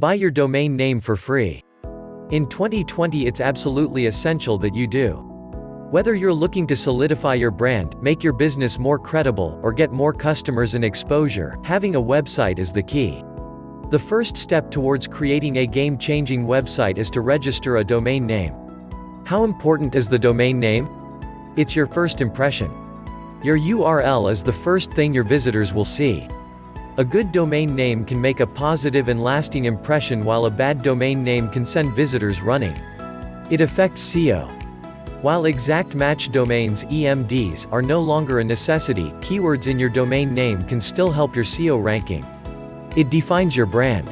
Buy your domain name for free. In 2020, it's absolutely essential that you do. Whether you're looking to solidify your brand, make your business more credible, or get more customers and exposure, having a website is the key. The first step towards creating a game-changing website is to register a domain name. How important is the domain name? It's your first impression. Your URL is the first thing your visitors will see. A good domain name can make a positive and lasting impression, while a bad domain name can send visitors running. It affects SEO. While exact match domains (EMDs) are no longer a necessity, keywords in your domain name can still help your SEO ranking. It defines your brand.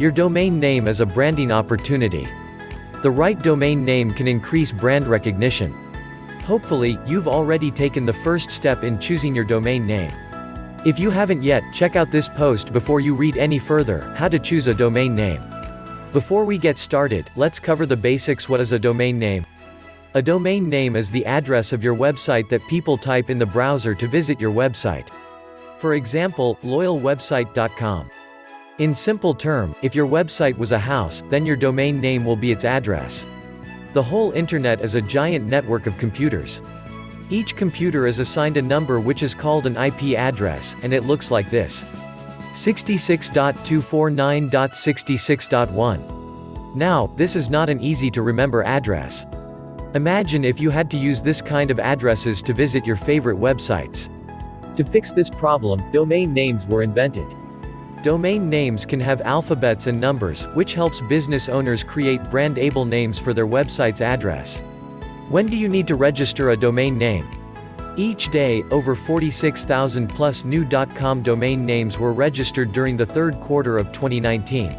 Your domain name is a branding opportunity. The right domain name can increase brand recognition. Hopefully, you've already taken the first step in choosing your domain name. If you haven't yet, check out this post before you read any further: how to choose a domain name. Before we get started, let's cover the basics. What is a domain name? A domain name is the address of your website that people type in the browser to visit your website. For example, loyalwebsite.com. In simple terms, if your website was a house, then your domain name will be its address. The whole internet is a giant network of computers. Each computer is assigned a number which is called an IP address, and it looks like this: 66.249.66.1. Now, this is not an easy to remember address. Imagine if you had to use this kind of addresses to visit your favorite websites. To fix this problem, domain names were invented. Domain names can have alphabets and numbers, which helps business owners create brand-able names for their website's address. When do you need to register a domain name? Each day, over 46,000 plus new .com domain names were registered during the third quarter of 2019.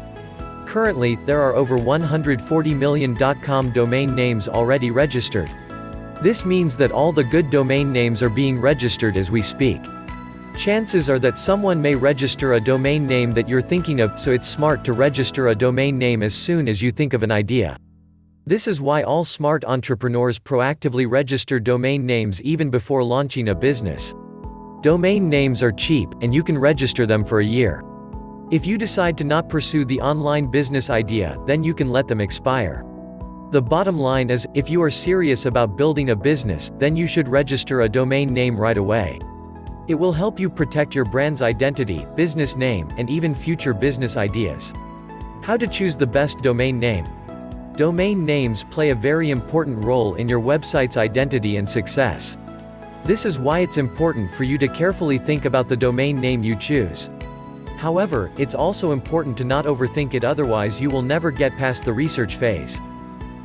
Currently, there are over 140 million .com domain names already registered. This means that all the good domain names are being registered as we speak. Chances are that someone may register a domain name that you're thinking of, so it's smart to register a domain name as soon as you think of an idea. This is why all smart entrepreneurs proactively register domain names even before launching a business. Domain names are cheap, and you can register them for a year. If you decide to not pursue the online business idea, then you can let them expire. The bottom line is, if you are serious about building a business, then you should register a domain name right away. It will help you protect your brand's identity, business name, and even future business ideas. How to choose the best domain name? Domain names play a very important role in your website's identity and success. This is why it's important for you to carefully think about the domain name you choose. However, it's also important to not overthink it, otherwise you will never get past the research phase.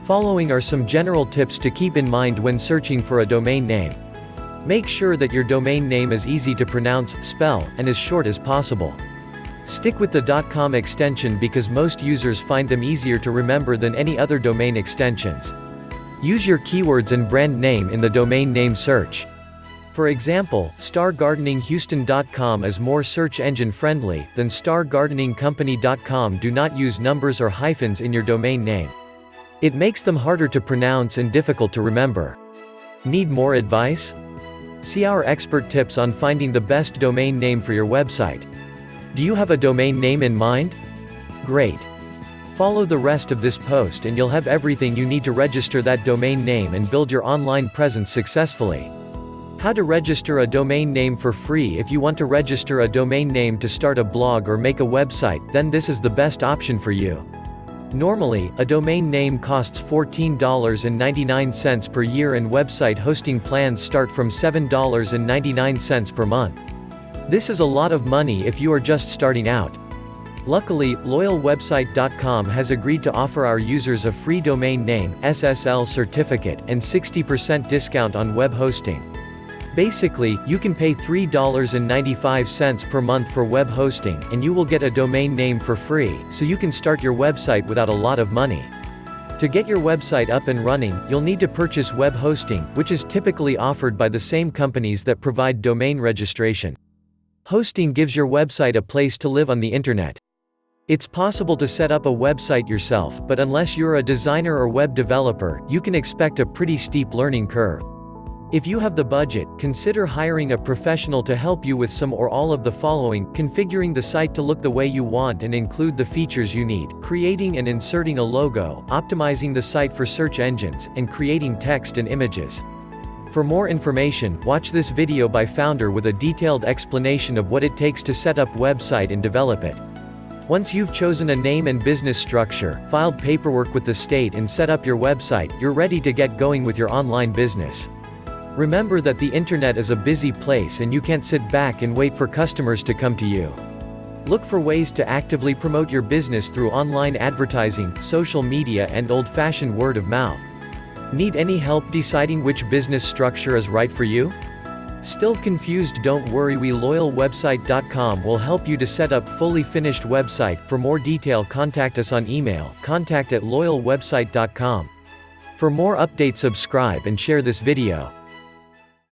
Following are some general tips to keep in mind when searching for a domain name. Make sure that your domain name is easy to pronounce, spell, and as short as possible. Stick with the .com extension because most users find them easier to remember than any other domain extensions. Use your keywords and brand name in the domain name search. For example, stargardeninghouston.com is more search engine friendly than stargardeningcompany.com. Do not use numbers or hyphens in your domain name. It makes them harder to pronounce and difficult to remember. Need more advice? See our expert tips on finding the best domain name for your website. Do you have a domain name in mind? Great. Follow the rest of this post and you'll have everything you need to register that domain name and build your online presence successfully. How to register a domain name for free? If you want to register a domain name to start a blog or make a website, then this is the best option for you. Normally, a domain name costs $14.99 per year and website hosting plans start from $7.99 per month. This is a lot of money if you are just starting out. Luckily, loyalwebsite.com has agreed to offer our users a free domain name, SSL certificate, and 60% discount on web hosting. Basically, you can pay $3.95 per month for web hosting, and you will get a domain name for free, so you can start your website without a lot of money. To get your website up and running, you'll need to purchase web hosting, which is typically offered by the same companies that provide domain registration. Hosting gives your website a place to live on the internet. It's possible to set up a website yourself, but unless you're a designer or web developer, you can expect a pretty steep learning curve. If you have the budget, consider hiring a professional to help you with some or all of the following: configuring the site to look the way you want and include the features you need, creating and inserting a logo, optimizing the site for search engines, and creating text and images. For more information, watch this video by Founder with a detailed explanation of what it takes to set up website and develop it. Once you've chosen a name and business structure, filed paperwork with the state and set up your website, you're ready to get going with your online business. Remember that the internet is a busy place and you can't sit back and wait for customers to come to you. Look for ways to actively promote your business through online advertising, social media, and old-fashioned word of mouth. Need any help deciding which business structure is right for you? Still confused? Don't worry, WeLoyalWebsite.com will help you to set up fully finished website. For more detail, contact us on email, contact@loyalwebsite.com. For more updates, subscribe and share this video.